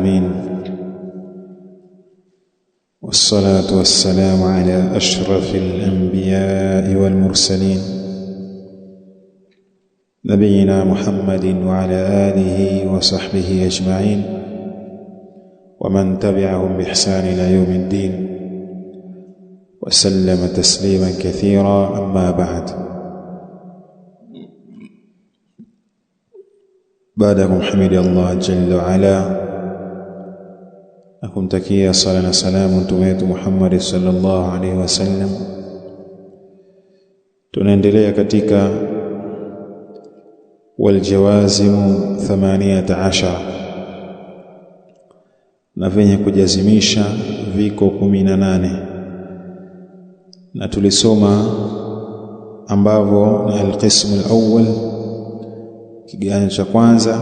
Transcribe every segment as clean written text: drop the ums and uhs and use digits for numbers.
آمين. والصلاة والسلام على أشرف الأنبياء والمرسلين نبينا محمد وعلى آله وصحبه أجمعين ومن تبعهم بإحسان إلى يوم الدين وسلم تسليما كثيرا. أما بعد، بعدكم حمد الله جل وعلا akumtakia sala na salamu mtume wetu Muhammad sallallahu alaihi wasallam. Tunaendelea katika waljawazimu 18 na venye kujazimisha viko 18, na tulisoma ambavyo ni alqismu alawwal, kigawanyo cha kwanza,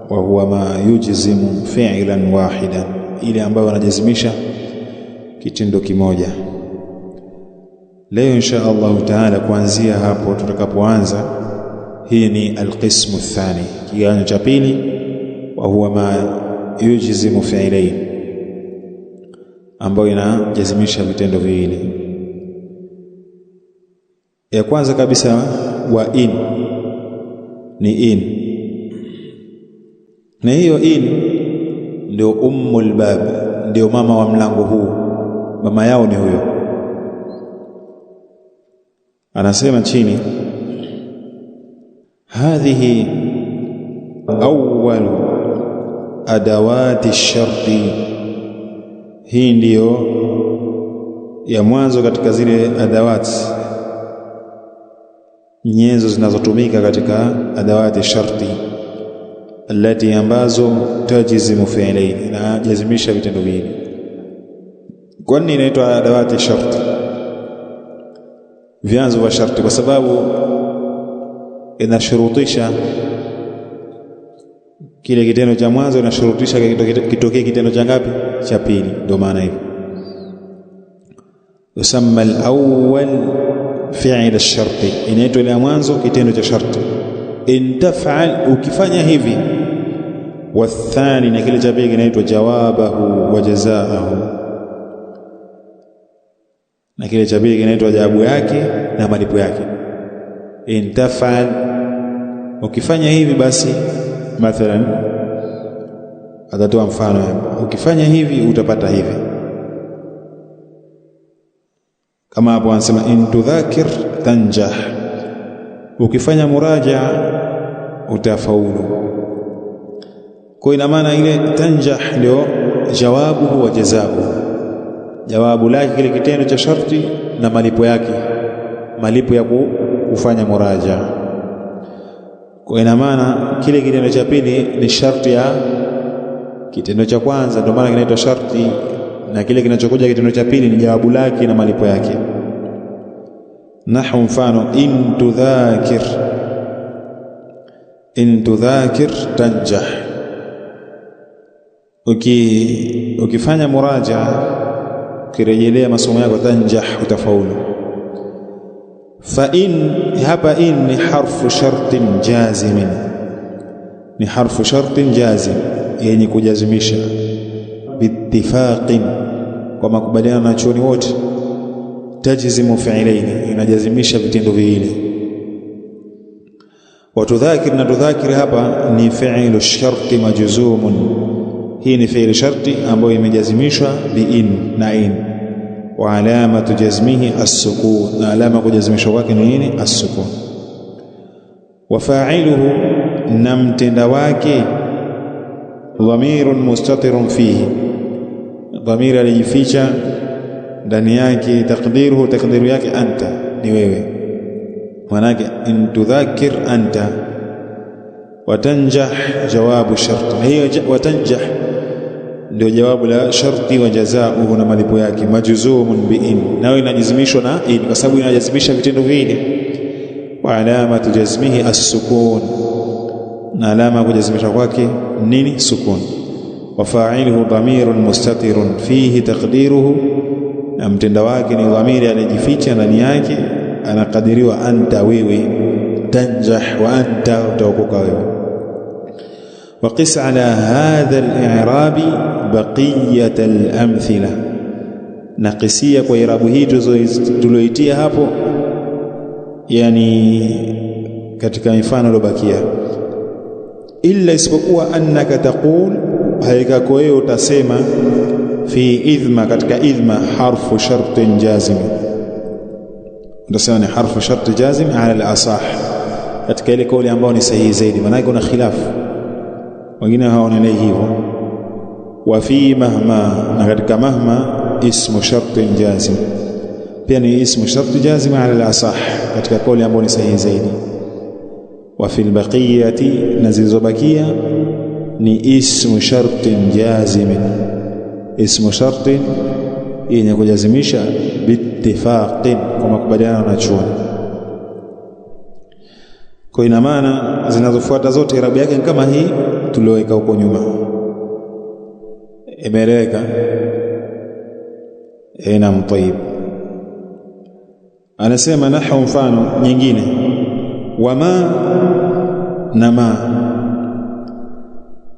wa huwa ma yujzimu fi'lan wahidan, ile ambayo anajazimisha kitendo kimoja. Leo insha Allah taala, kuanzia hapo tutakapoanza, hii ni alqismu athani, kigawanyo cha pili, wa huwa ma yujzimu fi'lain, ambayo inajazimisha vitendo viwili. Ya kwanza kabisa, wa in, ni in, na hiyo in ndio ummul bab, ndio mama wa mlango huu, mama yao ni huyo. Anasema chini, hadhihi awwal adawati sharti, hii ndiyo ya mwanzo katika zile adawati, nyenzo zinazotumika katika adawati sharti, allati ambazo tajizimu fi'lain, na jazimisha vitendo viwili. Kwa nini inaitwa adawati sharti, vyanzo vya sharti? Kwa sababu inashurutisha kile kitendo cha mwanzo, inashurutisha kitokee kitendo cha ngapi? Cha pili. Ndio maana hivyo usamma al-awwal fi'l ash-sharti, inaitwa ile mwanzo kitendo cha sharti. In taf'al, ukifanya hivi. Wathani, na kile cha pili kinaitwa jawabahu wa jazaahu, na kile cha pili kinaitwa jawabu yake na malipo yake. In taf'al, ukifanya hivi basi, mathalan atatoa mfano, ukifanya hivi utapata hivi. Kama hapo anasema in tudhakir tanjah, ukifanya muraja utafaulu. Kwa ina maana ile tanjah ndio jawabu wa jazabu, jawabu lake kile kitendo cha sharti na malipo yake, malipo ya kufanya muraja. Kwa ina maana kile kitendo cha pili ni sharti ya kitendo cha kwanza, ndio maana kinaitwa sharti, na kile kinachokuja kitendo cha pili ni jawabu lake na malipo yake. Nahu, mfano, in tudhakir tanjah, ukifanya muraja, ukirejelea masomo yako, tanjah, utafaulu. Fa in, hapa in ni harfu shartin jazimin, ni harfu shartin jazim, yenye kujazimisha, biittifaqin, kwa makubaliano na chuoni wote, tajzimu fi'laini, inajazimisha vitendo viwili. Watudhakir, na tudhakir hapa ni fi'lu sharti majzumun, hii ni fi'lu sharti ambayo imejazimishwa biin, na in. Wa alamatu jazmihi as-sukun, na alama kujazimishwa kwake ni nini? As-sukun. Wa fa'iluhu, na mtenda wake, dhamirun mustatirun fihi, dhamira alijificha ndani yake, takdiruhu, takdiru yake anta, ni wewe. Manake in tudhakir anta, watanjah jawabu sharti, na hiyo watanjah ndio jawabu la sharti, wa jazaahu, na malipo yake, majzumun biin, nayo inajazimishwa na in, kwa sababu inajazimisha vitendo viwili. Wa alamatu jazmihi as-sukun, na alama kujazimisha kwake nini? Sukun. Wa fa'iluhu dhamirun mustatirun fihi taqdiruhu, na mtenda wake ni dhamiri alijificha ndani yake, anakadiriwa anta, wewe. Tanjah wa anta, utaokoka wewe. وقس على هذا الإعراب بقية الأمثلة نقسية kwa irabu hii tuloitia hapo yani katika mifano iliyobakia illa isipokuwa annaka taqul haikako wewe utasema fi idhma katika idhma harfu shartin jazim utasema ni harfu sharti jazim ala al-asah katika ile kauli ambayo ni sahihi zaidi maana kuna khilafu wengine hawaonelei hivyo wa fi mahma na katika mahma ismu shartin jazim pia ni ismu sharti jazim ala al-asah katika kauli ambayo ni sahihi zaidi wa fil baqiyati na zilizobakia ni ismu shartin jazim ismu shartin yenye kujazimisha bittifaqin kwa makubaliano na chuoni kwa ina maana zinazofuata zote irabu yake kama hii tulioweka huko nyuma imeeleweka ina mtayib anasema nahu mfano nyingine wama na ma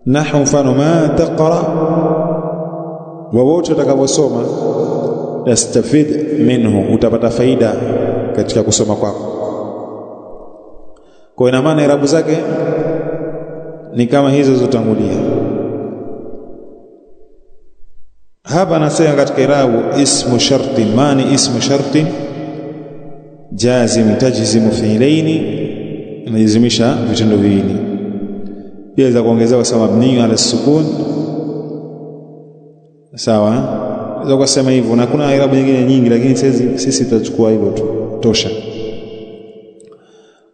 nahu mfano ma taqra wowote utakaposoma tastafid minhu utapata faida katika kusoma kwako kwa ina maana irabu zake ni kama hizo zilizotangulia hapa nasema katika irabu ismu sharti mani ismu sharti jazim tajzimu fi'laini inajizimisha vitendo viwili pia za kuongezea kwa mabni ala sukun sawa za kusema hivyo na kuna irabu nyingine nyingi lakini sisi tutachukua hivyo tu tosha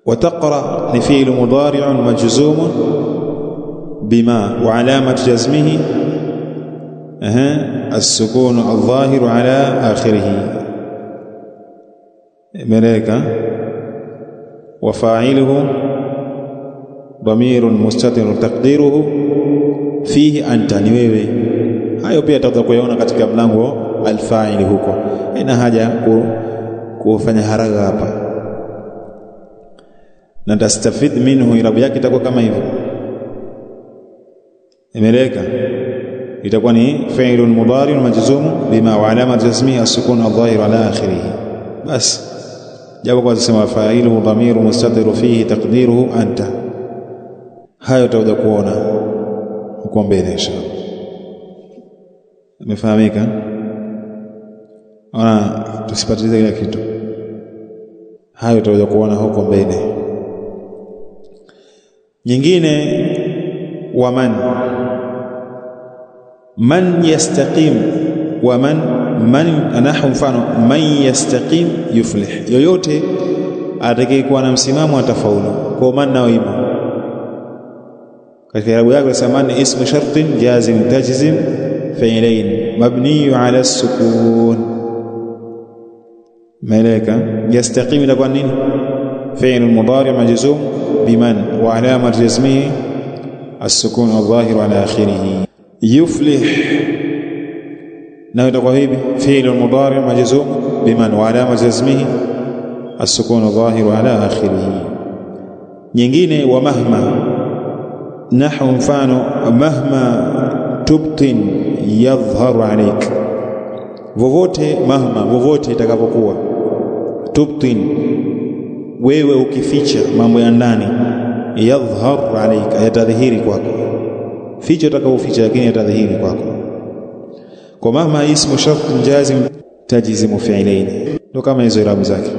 وتقرأ لفعل مضارع مجزوم بما وعلامة جزمه السكون الظاهر على آخره ملائكة وفاعله ضمير مستتر تقديره فيه أنت niwewe hayo pia tutakuyaona katika mlango alfa'il huko ina haja kufanya haraka hapa na tastafid minhu irabu yake itakuwa kama hivyo imeleka itakuwa ni fi'lun mudari majzum bima wa alama jazmihi as-sukun adh-dhahir ala akhirih bas japo kwa kusema fa'iluhu dhamiru mustatir fihi taqdiruhu anta hayo utakuja kuona huko mbele inshallah imefahamika ona tusipatilize kila kitu hayo utakuja kuona huko mbele nyingine wa man yastaqim wa man anahu mfano man yastaqim yuflih yoyote atakayekuwa na msimamo atafaulu kwa man nao ipo katika irabu yake samani ismu shartin jazim tajzim fi'lain mabni ala as-sukun malaika yastaqim itakuwa nini fi'l mudari majzum بمن وعلامة جزمه السكون الظاهر على آخره يفلح نوع قريب فعل مضارع مجزوم بمن وعلامة جزمه السكون الظاهر على آخره nyingine ومهما نحو mfano مهما تبطن يظهر عليك vovote mahma vovote itakapokuwa tubtin wewe ukificha mambo ya ndani yadhhar alayka yatadhihiri kwako ficha utakapoficha lakini yatadhihiri kwako kwa mahma ismu shartun jazim tajzimu fi'lain ndo kama hizo irabu zake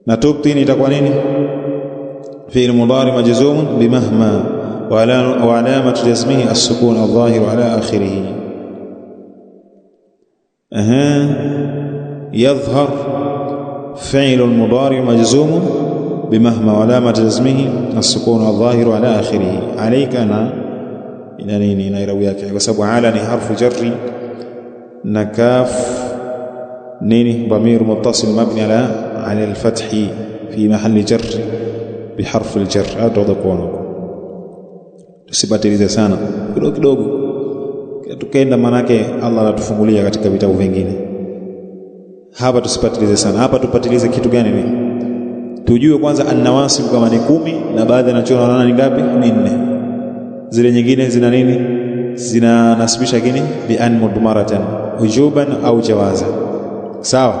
na tubtin itakuwa nini fi'l mudari majzum bimahma wa alamat jazmihi as-sukun adh-dhahir ala akhirih يظهر فعل المضارع مجزوم بمهما وعلامة جزمه السكون الظاهر على آخره عليك أنا إنني نيروياك وسبب على حرف جر نكاف نيني ضمير متصل مبني على الفتح في محل جر بحرف الجر أتوضكونه tusipatilize sana kidogo tukaenda manake Allah anatufungulia katika vitabu vingine hapa tusipatilize sana hapa tupatilize kitu gani tujue kwanza an-nawasib kama ni 10 na baadhi anachona wanaona ni ngapi ni 4 zile nyingine zina nini? Zinanasibisha kini bi an mudmaratan wujuban au jawaza. Sawa,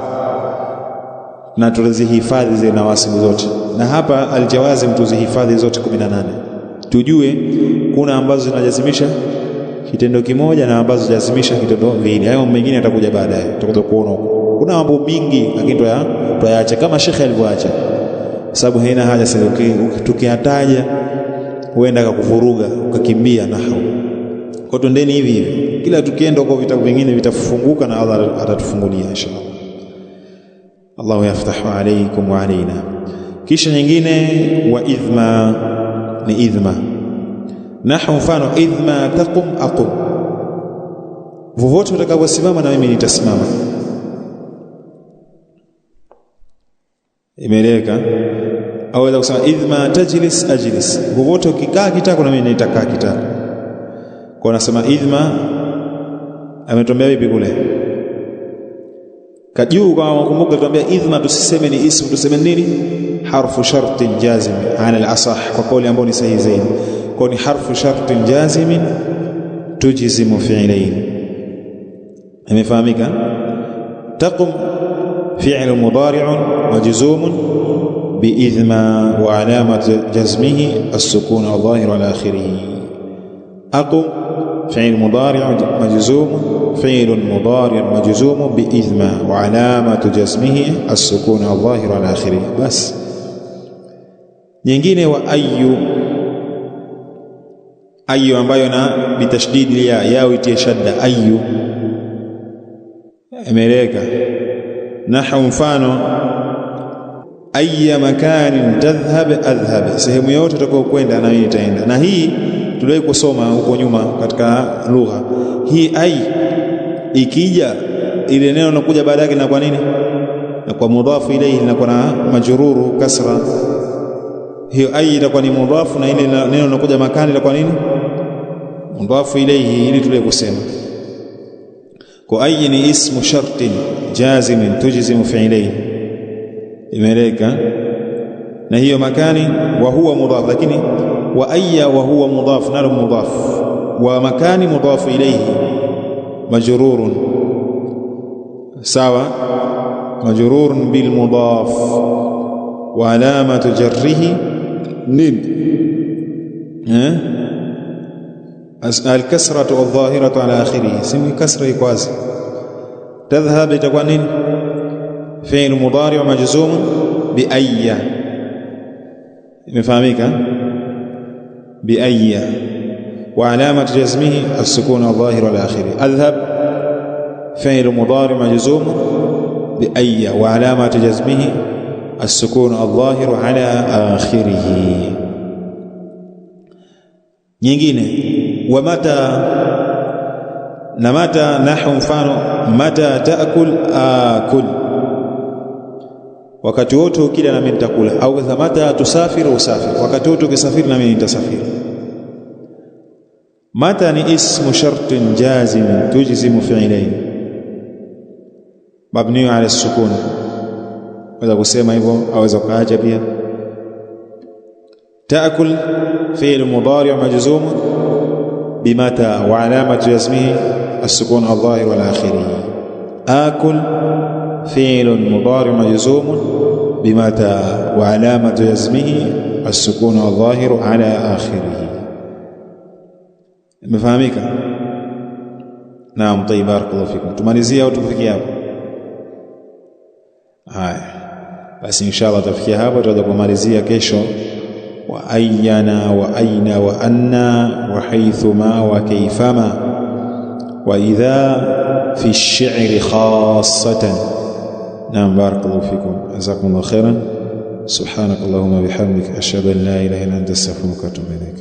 na tulizihifadhi zile nawasibu zote, na hapa aljawazim tuzihifadhi zote 18, tujue kuna ambazo zinajazimisha kitendo kimoja na ambazo zinajazimisha kitendo viwili. Hayo mengine yatakuja baadaye, tutakuja kuona huko. Kuna mambo mingi lakini tuyaacha kama Sheikh alivyoacha, sababu haina haja sasa tukiyataja huenda akakuvuruga ukakimbia nahau. Kwa twendeni hivi hivi, kila tukienda kwa vitabu vingine vitafunguka na Allah atatufungulia inshallah. Allahu yaftahu alaykum wa alaina. Kisha nyingine wa idhma, ni idhma. Nahu mfano idhma taqum aqum, vovote utakaposimama na mimi nitasimama. Imeleka. Au kusema idhma tajlis ajlis, vovote ukikaa kitako na mimi nitakaa kitako. Kwa nasema idhma ametuambia vipi kule kajuu, kama mkumbuka tuambia idhma tusiseme ni ismu, tuseme nini? Harfu shartin jazim ala al-asah, kwa kauli ambayo ni sahihi zaidi. Kwa ni harfu shartin jazim tujzimu fi'lain. Imefahamika? taqum fi'l mudari'un majzumun biidhma wa alamat jazmihi as-sukun adh-dhahir ala akhirih. aqum فعل مضارع مجزوم فعل مضارع مجزوم بإذما وعلامة جزمه السكون الظاهر على آخره. بس nyingine wa ayu ambayo na bitashdid ya itie shadda ayu. Imeleka. Nahu mfano ayya makanin tadhhab adhhab, sehemu yote utakayokwenda na mimi nitaenda. Na hii tuliwahi kusoma huko nyuma katika lugha hii. Ai ikija ile neno linakuja baada yake na kwa nini? Na kwa mudhafu ilayhi, linakuwa na majruru kasra. Hiyo ai itakuwa ni mudhafu, na ile neno linakuja makani la kwa nini? Mudhafu ilayhi. Ili tuliwahi kusema kwa ai ni ismu shartin jazimin tujzimu fi'lain. Imeleka. Na hiyo makani wa huwa mudhaf, lakini wa ayya wa huwa mudhaf nalo mudhaf, wa makani mudhaf ilayhi majrurun. Sawa, majrurun bil mudhaf wa alamatu jarrihi nin al-kasratu adh-dhahiratu ala akhirih. Simu kasra ikwazi. Tadhhab itakuwa nini? fi'l mudari' majzum bi ayya. Imefahamika? بأي وعلامة جزمه السكون الظاهر على آخره. أذهب فعل مضارع مجزوم بأي وعلامة جزمه السكون الظاهر على آخره. nyingine wa mata na mata. Nahu mfano mata taakul akul, wakati wote ukila na mimi nitakula. Au mata tusafiru usafir, wakati wote ukisafiri na mimi nitasafiri. mata ni ismu shartin jazim tujzimu fi'lain mabni ala sukun. waweza kusema hivyo, aweza kaacha pia. taakul fi'l mudari' majzum bimata wa alamatu jazmihi as-sukun adh-dhahir wal akhirih. akul فعل مضارع مجزوم بمتى وعلامة جزمه السكون الظاهر على آخره. مفهمك؟ نعم. طيب بارك الله فيكم. tumalizia au tufikie hapo? Haya basi, inshallah tafikia hapo. tutaje kumalizia kesho wa ayyana wa aina wa anna wa haythuma wa kayfama wa idha fi ash-shi'ri khassatan. نعم بارك الله فيكم، جزاكم الله خيرا. سبحانك اللهم وبحمدك، أشهد أن لا إله إلا أنت، أستغفرك وأتوب إليك.